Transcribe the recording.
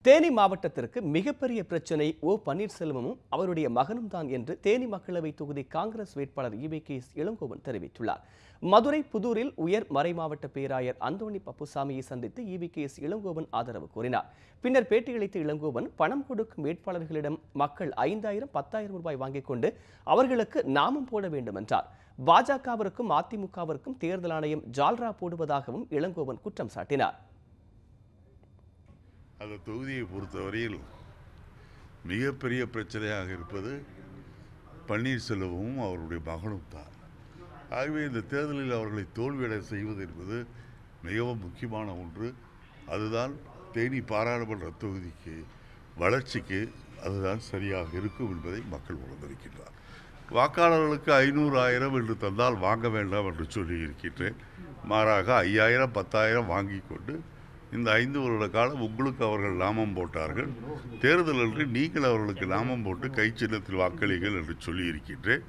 தேனி மாவட்டத்திற்கு மிகப்பெரிய பிரச்சனை ஓ பன்னீர்செல்வமும் அவருடைய மகனும் தான் என்று தேனி மக்களவை தொகுதி காங்கிரஸ் வேட்பாளர் EVKS இளங்கோவன் தெரிவித்துள்ளார். மதுரை புதூரில் உயர் மறைமாவட்ட பேராயர் அந்தோணி பப்புசாமியை சந்தித்து EVKS இளங்கோவன் ஆதரவு கோரினார். பின்னர் பேட்டியளித்த இளங்கோவன் பணம் கொடுக்கும் வேட்பாளர்களிடம் மக்கள் 5000 10,000 ரூபாய் வாங்கிக் கொண்டு அவர்களுக்கு நாமம் போட வேண்டும் என்றார். பாஜகவிற்கும் அதிமுகவிற்கும் தேர்தல் ஆணையம் ஜால்ரா போடுவதாகவும் இளங்கோவன் குற்றம் சாட்டினார். அந்த தொகுதியை பொறுத்தவரையில் மிகப்பெரிய பிரச்சனையாக இருப்பது பன்னீர்செல்வமும் அவருடைய மகனும் தான். ஆகவே இந்த தேர்தலில் அவர்களை தோல்வியடை செய்வது என்பது மிகவும் முக்கியமான ஒன்று. அதுதான் தேனி பாராளுமன்ற தொகுதிக்கு வளர்ச்சிக்கு அதுதான் சரியாக இருக்கும் என்பதை மக்கள் உணர்ந்திருக்கின்றார். வாக்காளர்களுக்கு 500 1000 என்று தந்தால் வாங்க வேண்டாம் என்று சொல்லி இருக்கின்றேன். மாறாக 5000 10,000 வாங்கி கொண்டு இந்த 5 வருட காலம் உங்களுக்கு அவர்கள் நாமம் போட்டார்கள். தேர்தல் அன்று நீங்கள் அவர்களுக்கு நாமம் போட்டு கை சின்னத்தில் வாக்களிகள் என்று சொல்லி இருக்கின்றேன்.